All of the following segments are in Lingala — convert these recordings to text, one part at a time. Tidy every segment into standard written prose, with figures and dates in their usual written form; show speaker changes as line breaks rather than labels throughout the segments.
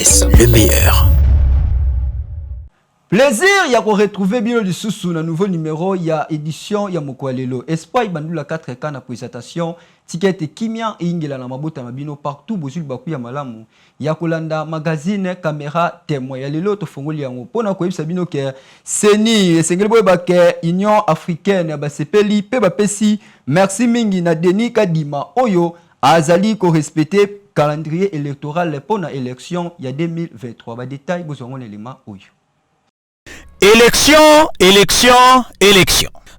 RVS, le meilleur.
Plaisir, il y a retrouvé bien du sous un nouveau numéro, il y a édition, il y a Mokwalelo. Espoir, il y a 4 cas de présentation. Ticket Kimia et Ingela na mabota mabino partout, Bozul Baku ya malamu. Il y a Kolanda magazine, caméra, témoin. Il y a les lots fongoli yango. Pona ko sabino ke Seni, Sengelbo Bake, Union africaine, Basepeli, Pebapesi, merci mingi na Denis Kadima, Oyo, Azali ko respecter calendrier électoral pour la élection il y a 2023. Ba détail vous aurez l'élément Oyo.
Élection.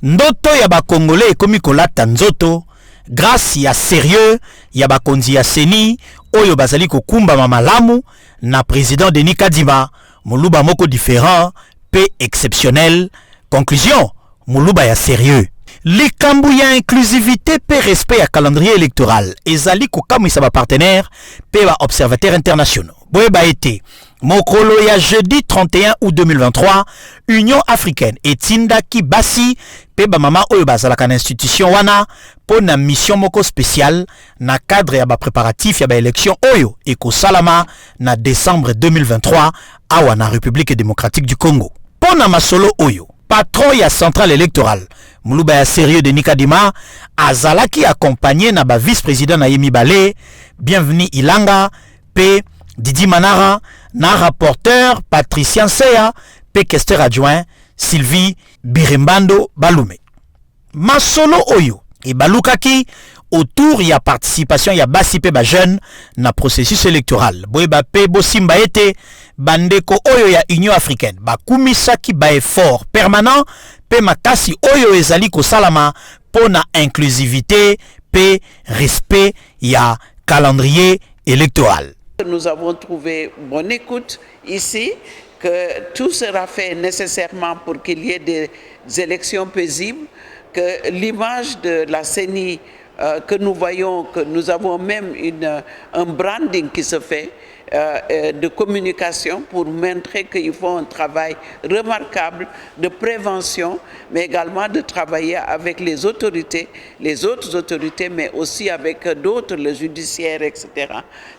Ndoto ya ba Congolais ekomi kolata nzoto grâce ya sérieux ya ba konzi ya Seni oyo bazali kokumba mamalamu na président Denis Kadima muluba moko différent pe exceptionnel. Conclusion, muluba ya sérieux. Likambu ya inclusivité pe respect ya calendrier électoral ezali kokamwisa ba partenaire pe ba observateurs internationaux. Boyeba été mokolo ya jeudi 31 août 2023 Union africaine etindaki basi pe ba mama oyo bazalaka na institution wana pona mission moko spéciale na cadre ya ba préparatif ya ba élection oyo ekosalama na décembre 2023 awa na République démocratique du Congo. Pona masolo oyo patron ya centrale électorale muluba ya sérieux de Nikadima azalaki accompagné na ba vice-président na Yemi Balé, Bienvenue Ilanga pe Didi Manara na rapporteur Patricien Seya pe questeur adjoint Sylvie Birembando Balume. Masolo oyo e balukaki autour ya participation ya basi pe ba jeune na processus électoral. Boyeba pe bosimba ete bandeko oyo ya Union africaine bakumisaki ba effort permanent pe makasi oyo ezali kosalama pona inclusivité pe respect ya calendrier électoral.
Nous avons trouvé bonne écoute ici, que tout sera fait nécessairement pour qu'il y ait des élections paisibles, que l'image de la CENI que nous voyons, que nous avons même un branding qui se fait de communication pour montrer qu'ils font un travail remarquable de prévention, mais également de travailler avec les autorités, les autres autorités, mais aussi avec d'autres, le judiciaire, etc.,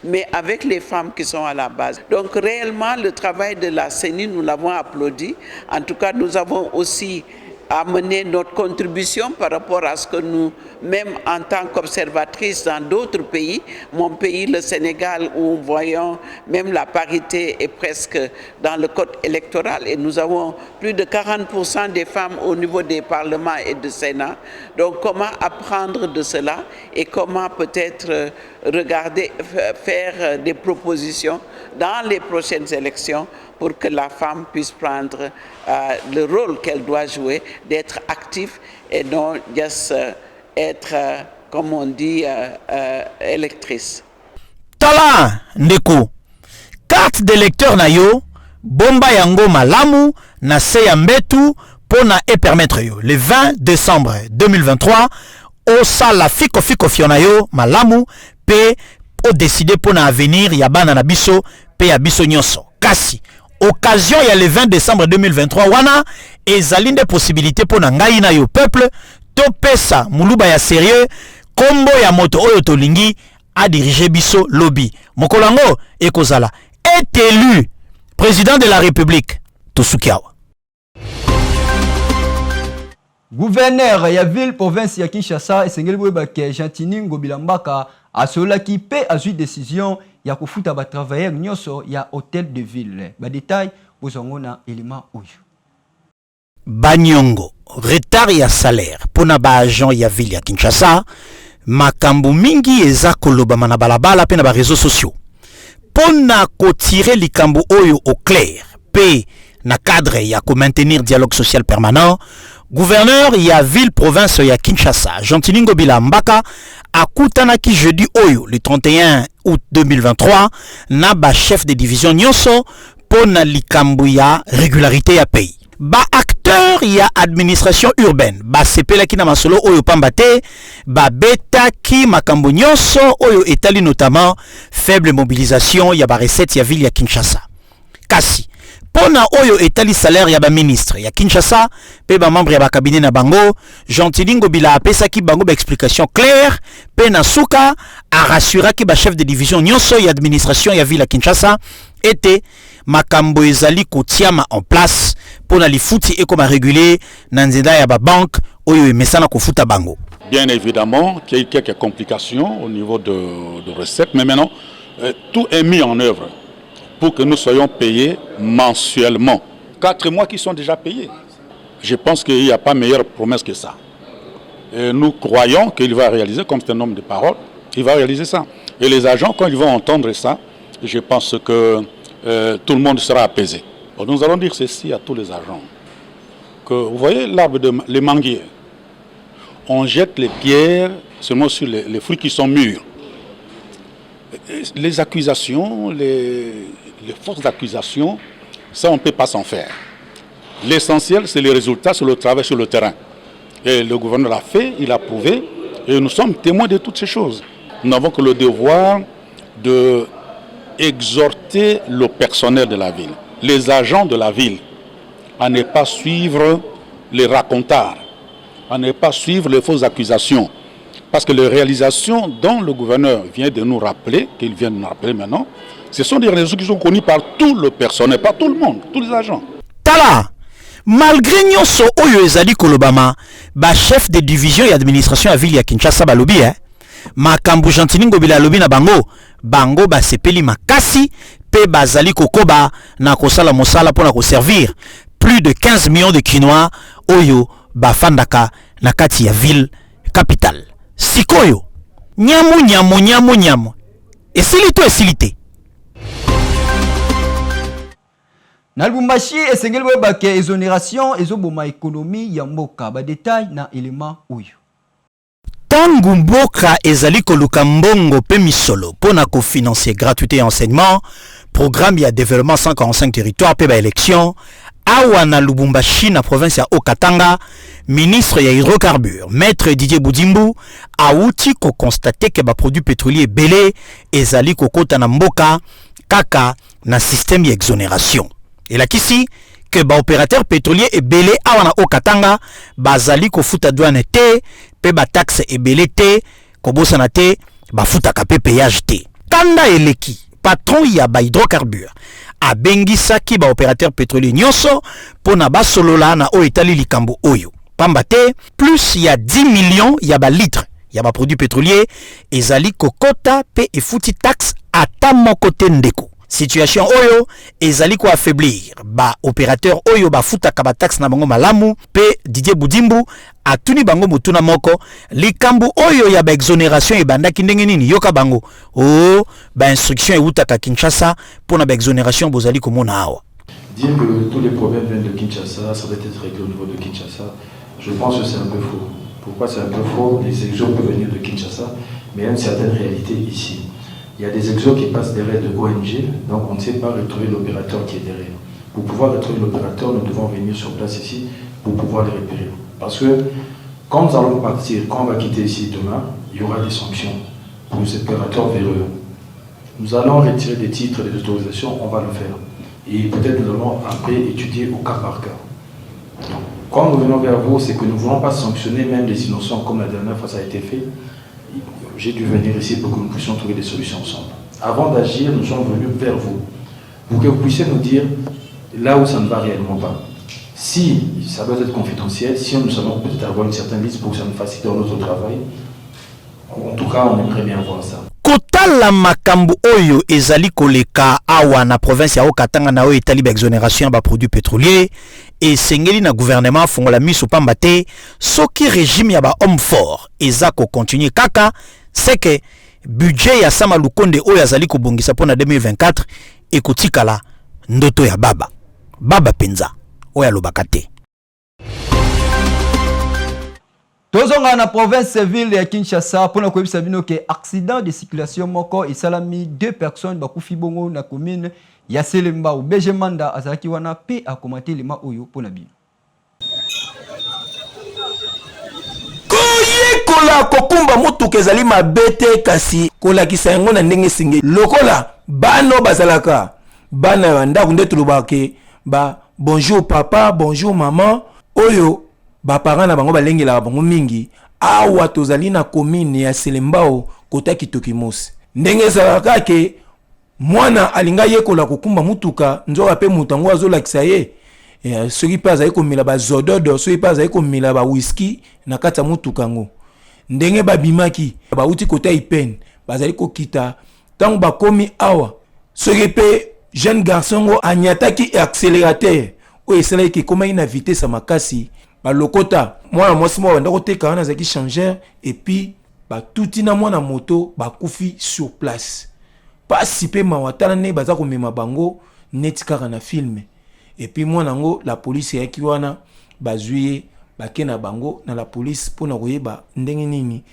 mais avec les femmes qui sont à la base. Donc réellement, le travail de la CENI, nous l'avons applaudi. En tout cas, nous avons aussi amener notre contribution par rapport à ce que nous, même en tant qu'observatrice dans d'autres pays, mon pays, le Sénégal, où nous voyons même la parité est presque dans le code électoral et nous avons plus de 40% des femmes au niveau des parlements et du Sénat. Donc comment apprendre de cela et comment peut-être regarder, faire des propositions dans les prochaines élections pour que la femme puisse prendre le rôle qu'elle doit jouer, d'être active et non juste être, comme on dit, électrice.
Tala, Ndeko, carte d'électeur na yo, bomba yango malamu, na seya mbetu, pona et permettre yo. Le 20 décembre 2023, au sala fiko fiona yo, malamu, pe, au décider pona avenir, yabana na biso, pe ya biso nyonso. Kasi, occasion il y a le 20 décembre 2023 wana ezali des possibilités pour ngai na yo peuple to pesa muluba ya sérieux kombo ya moto oyo tolingi a diriger biso lobby mokolango ekozala est élu président de la République Tosukiawa.
Gouverneur ya ville province ya Kinshasa esengeli boyeba ke Gentini Ngobila Mbaka asolaki pe azui décision ya kofuta ba travailleurs nyonso ya hôtel de ville. Ba détail bozongo na élément oyo.
Banyongo retard ya salaire pona ba agent ya ville ya Kinshasa makambu mingi eza koloba na balabala pe na ba réseaux sociaux. Pona ko tirer likambu oyo au clair pe na cadre ya ko maintenir dialogue social permanent. Gouverneur ya ville province ya Kinshasa, Gentini Ngobila Mbaka, akutanaki jeudi oyo, le 31 août 2023, na ba chef de division nyonso pona likambu ya régularité ya pays. Ba acteur ya administration urbaine, ba sepela ki na masolo oyo pambate, ba beta ki makambu nyonso oyo etali notamment faible mobilisation ya ba recette ya ville ya Kinshasa. Kasi pona oyo etali salaire ya ba ministre ya Kinshasa pe ba membre ya ba cabinet na bango Gentini Ngobila apesa ki bango ba explication claire pe na suka a rassura ki ba chef de division nyonso ya administration ya ville ya Kinshasa ete makambo ezali kotiama en place pour na lifuti et comme réguler na nzela ya ba banque oyo emesana kofuta bango.
Bien évidemment qu'il y a eu quelques complications au niveau de recettes, mais maintenant tout est mis en œuvre pour que nous soyons payés mensuellement. 4 mois qui sont déjà payés. Je pense qu'il n'y a pas meilleure promesse que ça. Et nous croyons qu'il va réaliser, comme c'est un homme de parole, il va réaliser ça. Et les agents, quand ils vont entendre ça, je pense que tout le monde sera apaisé. Bon, nous allons dire ceci à tous les agents. Que, vous voyez l'arbre, les manguiers, on jette les pierres seulement sur les fruits qui sont mûrs. Les accusations, les fausses accusations, ça on ne peut pas s'en faire. L'essentiel, c'est les résultats sur le travail sur le terrain. Et le gouverneur l'a fait, il a prouvé, et nous sommes témoins de toutes ces choses. Nous n'avons que le devoir d'exhorter le personnel de la ville, les agents de la ville, à ne pas suivre les racontards, à ne pas suivre les fausses accusations. Parce que les réalisations dont le gouverneur vient de nous rappeler, qu'il vient de nous rappeler maintenant, ce sont des réalisations qui sont connues par tout le personnel, par tout le monde, tous les agents.
Tala, malgré nyonso oyo ezali kolobama, ba chef de division et administration à ville ya Kinshasa balobi makambu Jantiningo bila lobi na bango ba sepeli makasi pe bazali kokoba na kosala mosala pona ko servir plus de 15 millions de Kinois oyo bafandaka na kati ya ville capitale. Sikoyo nyamu esilite
na Lubumbashi esengeli bake exonération ezoboma économie ya mboka ba détail na élément oyo.
Tangu mboka ezali koluka mbongo pe misolo pona ko financer gratuité enseignement, programme ya développement 145 territoires pe ba élection awa na Lubumbashi na province ya Okatanga, ministre ya hydrocarbures maître Didier Boudimbu auti ko constater que ba produits pétroliers belé ezali kokota na mboka kaka na système ya exonération. Et là qu'ici que ba opérateur pétrolier est belé awa na Okatanga bazali ko futa douane te pe ba taxe est belé te ko bosana te ba futa ka pe péage te. Kanda eleki patron ya ba hydrocarbures a bengisaki ba opérateur pétrolier nyonso pona ba solola na o etali likambo oyo. Pambate plus ya 10 millions ya ba litres ya ba produits pétroliers ezali kokota pe efuti taxe ata moko te ndeko. Situation oyo ezali ko affaiblir ba opérateur oyo ba futaka ba taxe na bango malamu pe Didier Boudimbu atuni bango mutuna moko likambo oyo ya ba exonération e bandaki ndenge nini yoka bango ba instruction e utaka Kinshasa pona ba exonération bozali komona awa.
Dire que tous les problèmes viennent de Kinshasa, ça doit être réglé au niveau de Kinshasa, je pense que c'est un peu faux. Pourquoi c'est un peu faux? Les exos peuvent venir de Kinshasa, mais il y a une certaine réalité ici. Il y a des exos qui passent derrière de ONG, donc on ne sait pas retrouver l'opérateur qui est derrière. Pour pouvoir retrouver l'opérateur, nous devons venir sur place ici pour pouvoir les repérer. Parce que quand nous allons partir, quand on va quitter ici demain, il y aura des sanctions pour les opérateurs véreux. Nous allons retirer des titres, des autorisations, on va le faire. Et peut-être nous allons après étudier au cas par cas. Donc, quand nous venons vers vous, c'est que nous ne voulons pas sanctionner même les innocents comme la dernière fois ça a été fait. J'ai dû venir ici pour que nous puissions trouver des solutions ensemble. Avant d'agir, nous sommes venus vers vous, pour que vous puissiez nous dire là où ça ne va réellement pas. Si ça doit être confidentiel, si nous allons peut-être avoir une certaine liste pour que ça nous facilite dans notre travail, en tout cas, on aimerait bien voir ça.
Kotala makambu oyo ezali koleka awa na province ya Okatanga na oyo etali ba exonération ba produits pétroliers et sengeli na gouvernement fongola miso pamba te soki régime ya ba homme fort ezako continuer kaka c'est que budget ya Sama Lukonde oyo azali kobongisa pona 2024 ekotikala ndoto ya baba penza oyo alobaka te.
Tozonga na province ville ya Kinshasa pona koyebisa bino ke accident de circulation moko esalami 2 personnes bakufi bongo na commune ya Selemba ou Bejemanda azaki wana pe akomate lema oyo pona bino.
Kola kokumba mutuka ezali mabete kasi kolakisa yango na ndenge singe lokola bano bazalaka bana ya ndako nde tulobake ba bonjour papa bonjour maman oyo ba parents na bango balengela bango mingi awa tozali na commune ya Selembao kota Kitokimosi ndenge ezalaka ke mwana alinga yekola kokumba mutuka nzoka pe mutango azolakisa ye soki pe azali komela bazododo soki pe azali komela whisky na kati ya mutuka ngo ndenge babimaki bauti kota ipene bazali kokita ntango bakomi awa soki pe jeune garçon ngo anyataki accélérateur oyo esalaki ekomaki na vitesse ya makasi balokota mwana mwasi moko banda koteka wana azalaki changeur epuis batuti na mwana moto bakufi sur place pasi pe mawatala ne baza komema bango neti kaka na filme epuis mwana ngo la police yaki wana bazwi ye bake na bango na la police mpona koyeba ndenge nini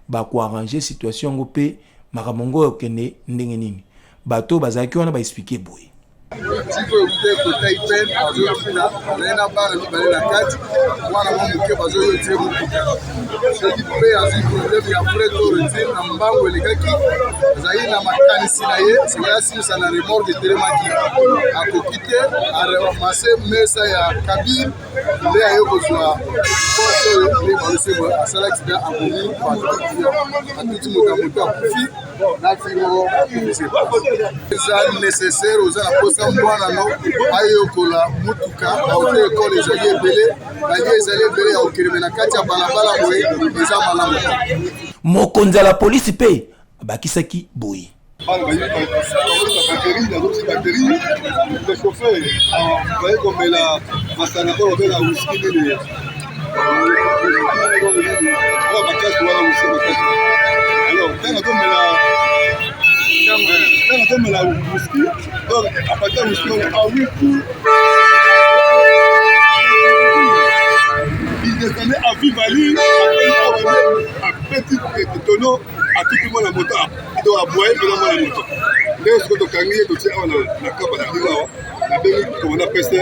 bakoarrange situation ngo pe makambo ngo okende ndenge nini bato bazalaki wana baexplike boye
Tiko yote kota ipen azokina lena bana mibale na kati wana momuke bazo yote mutuka sedi pe azi problème ya frais to retire na mbango elekaki zayi na makanisi na ye sika simsa na remorque telemaki akokite aremase mesa ya cabine le ayo kozwa poso le balose asala accident akomi atuti moto akufi na timo c'est nécessaire aux apostats mwana no ayokola mutuka aute ekole ezali ebele baye ezali ebele ya okirime na kati ya balabala boye eza malamu
mokonzi ya la polisi mpe abakisaki boye
comme la whisky, donc à partir de whisky, on a 8 coups. Il descendait à Vivaline, à petit tonneau, à tout le monde à moto, il doit boire, il doit la moto. Dès que tu as gagné, tu as la carte à la la béni, comme on a passé,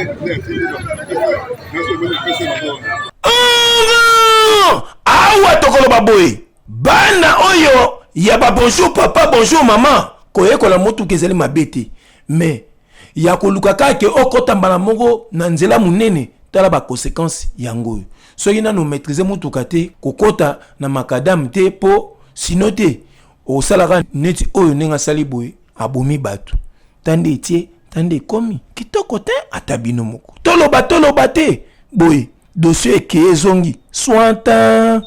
awa tokolo baboye bana oyo ya ba bonjour papa bonjour maman koyekola motuka ezali mabe te mais ya koluka kaka okotambala moko na nzela munene tala baconséquence yango oyo soki nano maîtriser motuka te kokota na makadam te po sino te osalaka neti oyo ndenge asali boye abomi bato tande etie tande ekomi kitoko te ata bino moko toloba te boye dossier ekeye ezongi sointan.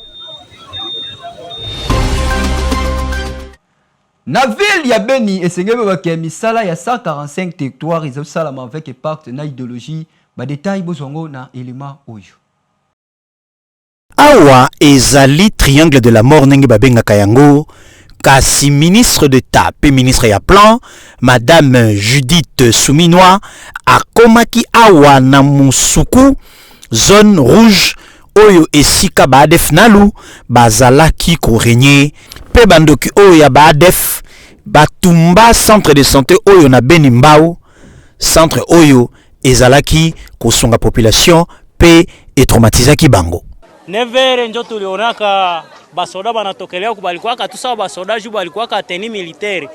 Na ville ya Beni esengeli baki misala ya 145 territoires ezosalama avec pacte na idéologie ba détail bozongo na élément oyo.
Awa ezali triangle de la mort ndenge babengaka yango kasi ministre d'État pe ministre ya plan madame Judith Souminois akomaki awa na musuku zone rouge oyo esika baadef nalu bazalaki korenye pe bandoki oyo ya baadef batumba centre de santé oyo na Beni Mbau centre oyo ezalaki kosunga population pe etraumatisaki bango.
Nevere njo tulionaka basoda banatokelea kubalikuwaka tu sawa basoda juu balikuwaka teni militaire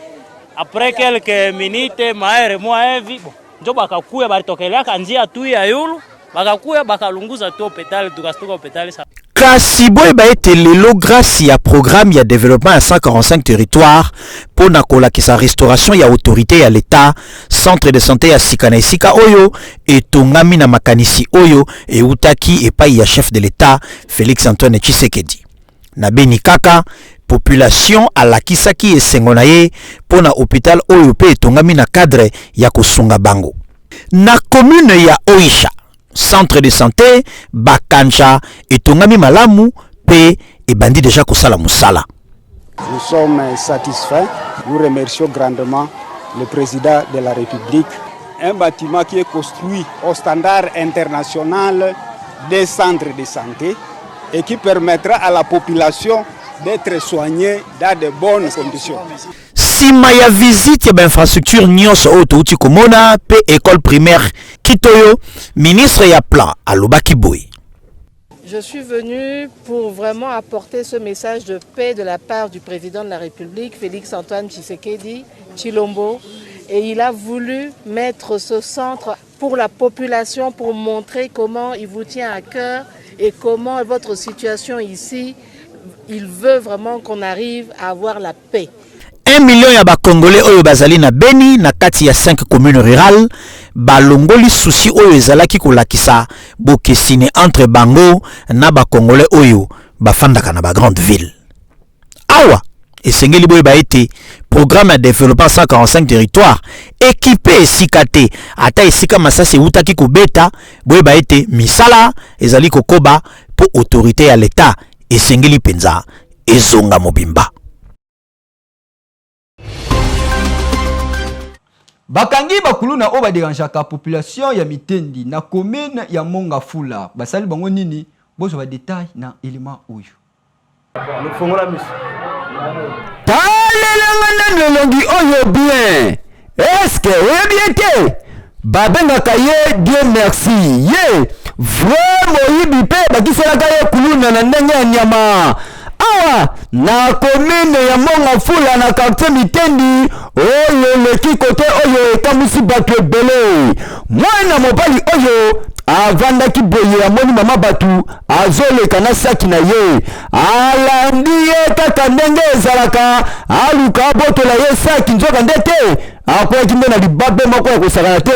après quelques minutes maere mwa hivi njo bakakuya balitokelea njia tu ya yulu bakakuya bakalunguza tu hôpital tukastuka hôpital sa
kasi boye baete lelo grâce ya programme ya développement à 145 territoires pour nakolakisa restauration ya autorité ya l'État centre de santé ya sika na esika oyo etongami na makanisi oyo eutaki epai ya chef de l'État Félix Antoine Tshisekedi na Beni kaka population alakisaki esengo na ye pona hôpital oyo pe etongami na cadre ya kosunga bango na commune ya Oisha centre de santé Bakanja etongami malamu pe ebandi déjà kosala musala.
Nous sommes satisfaits. Nous remercions grandement le président de la République. Un bâtiment qui est construit au standard international des centres de santé et qui permettra à la population d'être soignée dans de bonnes conditions.
Sima ya visite ya infrastructure nyonso oyo touti komona pe école primaire Kitoyo, ministre ya plan alobaki boy.
Je suis venu pour vraiment apporter ce message de paix de la part du président de la République, Félix Antoine Tshisekedi Tshilombo, et il a voulu mettre ce centre pour la population pour montrer comment il vous tient à cœur et comment votre situation ici, il veut vraiment qu'on arrive à avoir la paix.
1 million ya Congolais oyo bazali na Beni na kati ya 5 communes rurales balongoli souci oyo ezalaki kolakisa bokesine entre bango na Congolais oyo bafandaka na grande ville. Awa esengeli boye ba été programme de développement 145 territoires équipé esikate ata esika masasi utaki kobeta boye ba été misala ezali kokoba po autorité ya l'état esengeli penza ezonga mobimba.
Bakangi bakuluna oba dérangeaka population ya Mitendi na commune ya Mongafula basali bango nini bozo ba détail na élément oyo.
Talelanga nelongi oyo bien. Est-ce que oyebiete babengaka ye Dieu merci ye vraiment yibipe bakiselaka ye kuluna na ndenge ya nyama. Awa na commune ya Mongafula na quartier Mitendi oyo leki kote oyo ekamusi bato ebele. Mwana mobali oyo avandaki boye amoni mama batu azoleka na saki na ye alandi ye kaka ndenge ezalaka aluka abotola ye saki nzoka ndete akoyaki nde na libabe moko ya kosakana te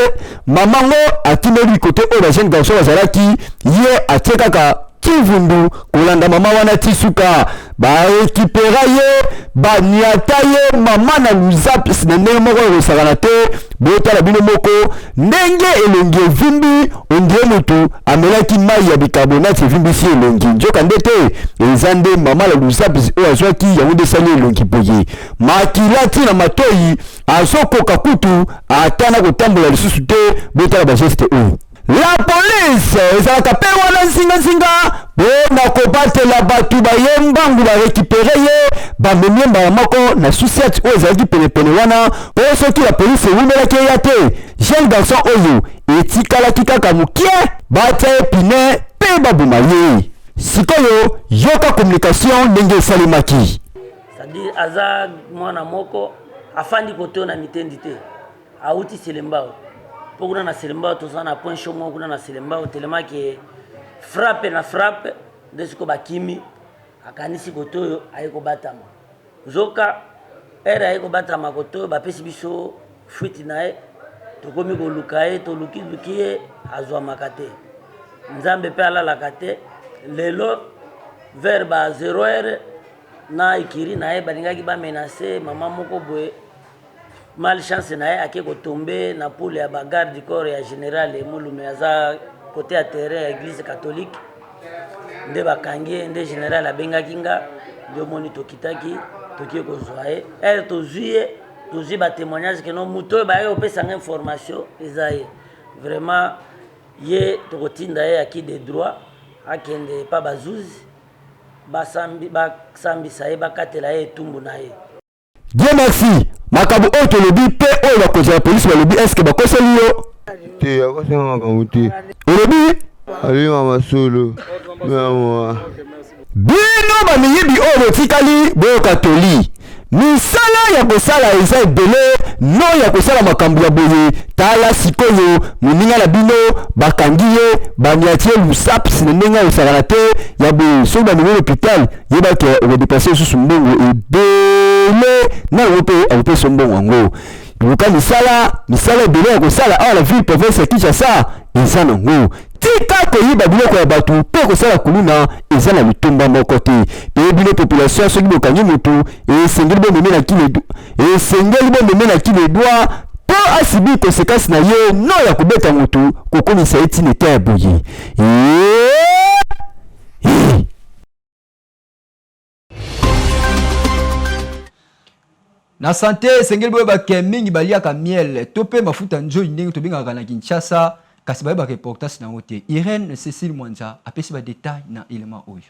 mamango atimeli kote oyo bajeune garçon bazalaki ye atie kaka kivundu kolanda mama wana tisuka baekipera ye baniata ye mama na luzapi na ndenge moko ya kosakana te botala bino moko ndenge elongi evimbi ondie motu amelaki mai ya bicarbonate evimbisi elongi nzoka ndete eza nde mama na luzapi oyo azwaki yango nde esali elongi boye makilati na matoi azokoka kutu ata na kotambola lisusu te botala bageste oyo. La police ezalaka pe wana nzinga bona kobatela batu bayembangu barekipere ye bamemie mbala moko na susiati oyo ezalaki penepene wana po soki la police ewumelaki ya te jeune garçon oyo etikalaki kaka mokie batia epine pe baboma ye. Sikoyo yoka communication ndenge esalemaki.
C'est-à-dire aza mwana moko afandi koto na Mitendi te auti selembao pour na Selembao toza na point chaud moko na Selembao tellement que frappe na frappe desiko bakimi akanisi koto ayeko batama zoka era ayeko batama koto bapesi biso fuite nae tokomi koluka ye toluki lukie azwa makate nzambe pe alalaka te lelo vers ba 0h na ikiri nae balingaki bamenace mama moko boye malchance naye ake kotombe na poule ya bagarde du corps ya général Mulume aza côté ya terrain ya église catholique nde bakangi nde général abengaki nga nde omoni tokitaki tokie kozwa ye tozwi batémoignage ke no moto oyo bayaki kopesanga information eza ye vraiment ye tokotinda ye aki de droit akende pa bazuzi basambisa ye bakatela ye etumbu na ye.
Dieu merci. Makabu oyo tolobi pe oyo bakonzi ya polisi balobi eske bakoseli yo
te akosenga makambo te
olobi
alinga masolo mwa
bino bamiyibi oyo botikali boyoka toli misala ya kosala eza ebele no ya kosala makambo ya boye tala sikoyo moninga na bino bakangi ye baniatie lusapsi na ndenge osakana te ya boye soki bamemi l'hôpital yebaki okodepase lisusu mbongo ebele na yango mpe akopesa mbongo yango luka misala ebele ya kosala awa na ville province ya Kinshasa eza nango tika koyiba biloko ya bato mpe kosala kuluna eza na litumba moko te pe bino population soki bokangi motu esengeli bomeme na kile edwa po asibi konsekansi na ye no ya kobeta motu kokomisa etine te ya boye.
Na santé sengeli boye bake mingi baliaka miel to pe mafuta nzoi ndenge tobengaka na Kinshasa kasi baye ba reportage na wote. Irene Cécile Mwanza apesi ba détail na élément oyo.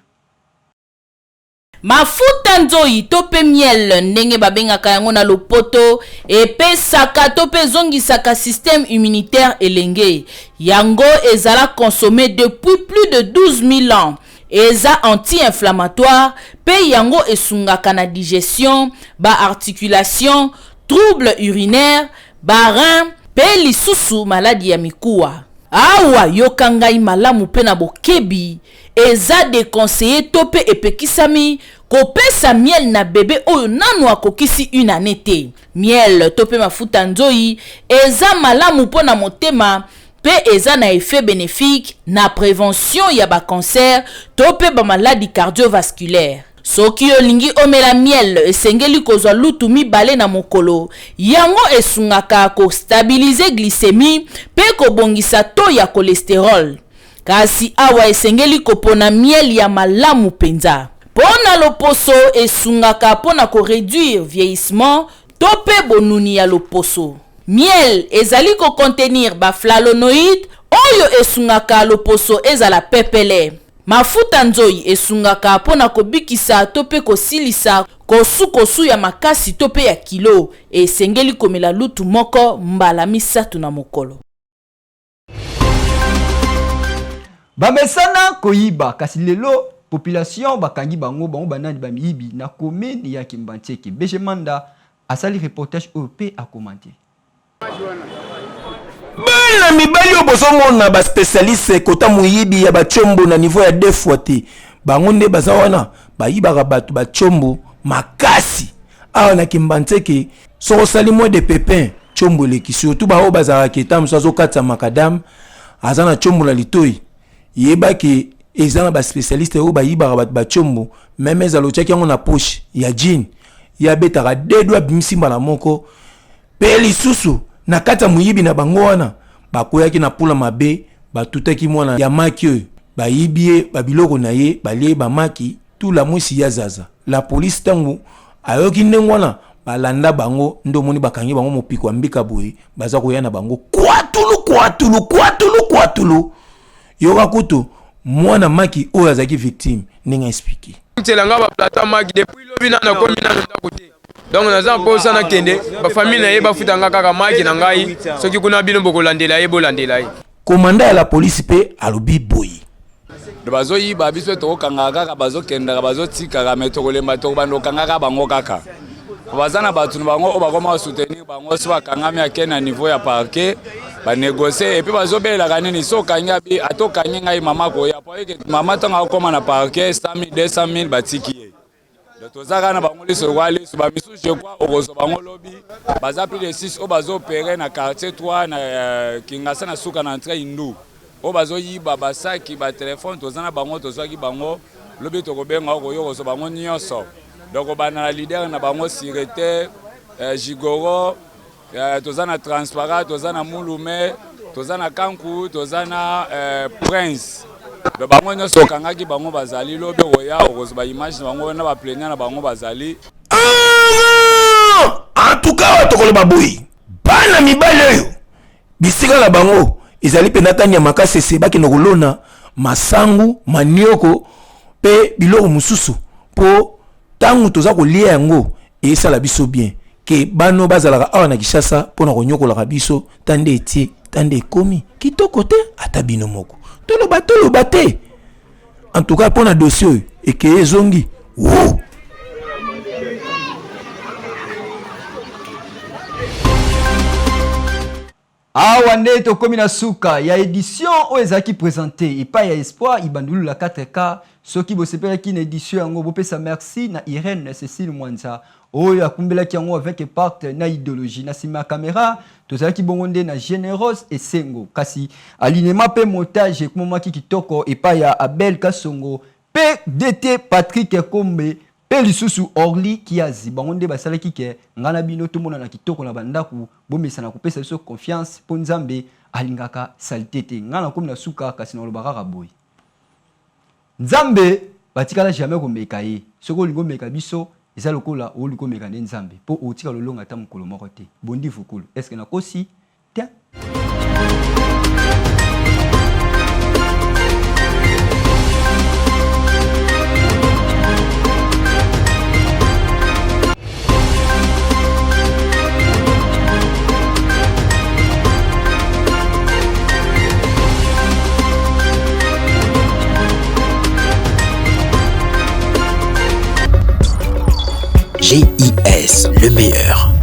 Mafuta nzoi to pe miel ndenge babengaka yango na lopoto epesaka to pe zongisaka système immunitaire elenge yango ezala consommé depuis plus de 12 000 ans. Eza anti-inflammatoire pe yango esungaka na digestion, ba articulation, trouble urinaire, ba rein pe lisusu maladie ya mikuwa. awa yokangai malamu pe na bokebi eza déconseillé to pe epekisami kopesa miel na bébé oyo nanu akokisi une année te. Miel to pe mafuta nzoi eza malamu po na motema pe eza na effet bénéfique na prévention ya ba cancer to pe ba maladie cardiovasculaire. Soki olingi omela miel esengeli kozwa lutu mibale na mokolo yango esungaka ko stabiliser glycémie pe kobongisa to ya cholestérol. Kasi awa esengeli kopona miel ya malamu penza. Pona loposo esungaka pona ko réduire vieillissement to pe bonuni ya loposo. Miel ezali ko contenir ba flavonoïdes oyo esungaka loposo ezala pepele. Mafuta nzoi esungaka pona kobikisa to pe kosilisa kosu ya makasi to pe ya kilo esengeli komela lutu moko mbala misatu na mokolo.
Bamesana koyiba kasi lelo population bakangi bango banani bamiyibi na commune ya Kimbancheke. Bejemanda asali reportage OP a commenter.
Bana mibali obozomona ba spécialiste kota muyibi ya bachombo na niveau ya 2 fois te. Bango nde baza wana bayibaka bato bachombo makasi. Awa na Kimbancheke so sali moins de pépins chombo leki surtout ba o bazara ketam so azokata makadam azana chombo la litoi. Yeba ke ezana ba spécialiste o bayibaka bato bachombo même ezalo tchaki yango na poche ya jean ya betaka dedwa bimsimba na moko pe lisusu na kata muyibi na bango wana bakoyaki na pula mabe batutaki mwana ya maki oyo bayibie babiloko na ye balie bamaki tout la mwisi ya zaza. La police tango ayoki ndenge wana balanda bango ndo moni bakangi bango mopiko ambika boye baza koya na bango kwatulu yoka kutu mwana maki oyo azaki victime ndenge expliquer
telanga ba plata maki depuis lobi na komi na ndako te. Donc naza posa na kende ba famille na ye bafutanga kaka maki na ngai soki kuna bino bokolandela ye bolandela ye.
Komanda ya la police pe alobi boyi
bazo yiba biso to kanga kaka bazo kenda bazo tika ka metoko le matoko bando kanga ka bango kaka bazana batu bango obakoma soutenir bango so bakanga ya kena niveau ya parquet ba négocier et puis bazo bela kanini so kanya bi atoka ngai mama ko ya po ke mama tanga koma na parquet 100 000 200 000 batiki ye. Tozaka na bango liso wali so ba misu je kwa okozo bango lobi baza plus de 6 o bazo opérer na quartier 3 na Kingasa na suka na entrée Indu o bazo yiba basaki ba téléphone tozana bango tozaki bango lobi to kobenga ko yo so bango nyonso. Donc bana la leader na bango Sirete Jigoro tozana Transparent tozana Mulume tozana Kanku tozana Prince de bango nyonso kangaki bango bazali lobi oya okozo ba image bango na ba plaignant na bango bazali.
En tout cas tokoloba boyi bana mibale oyo bisika na bango ezali penatani ya makasi sebaki na kolona masangu manioko pe biloko mususu po tangu toza kolia yango esala biso bien ke bano bazalaka awa na Kishasa pona konyokola biso tande etie tande ekomi kitoko te ata bino moko toloba te. En tout cas pona dossier eke ezongi woo.
Awa nde tokomi na suka ya édition oyo ezalaki présenté epai ya espoir ibandulu la 4K soki bosepelaki na édition yango bopesa merci na Irène Cécile Mwanza oyo akumbelaki yango avec part na idéologie na sima caméra tozalaki bongo nde na Générose Esengo kasi alignement pe montage ekomaki kitoko epai ya Abel Kasongo pe DT Patrick Kombe pe lisusu Orly Kiazi bango nde basalaki ke ngana bino tomona na kitoko na bandaku bomesa na kopesa biso confiance po Nzambe alingaka salité te ngana komi na suka kasi na lobaka boy Nzambe batikala jamais komeka ye soko lingo meka biso eza lokola o liko meka ne Nzambe po otika lolonga ta mukolo moko te bondi fukulu est-ce que na kosi tiens.
GIS, le meilleur.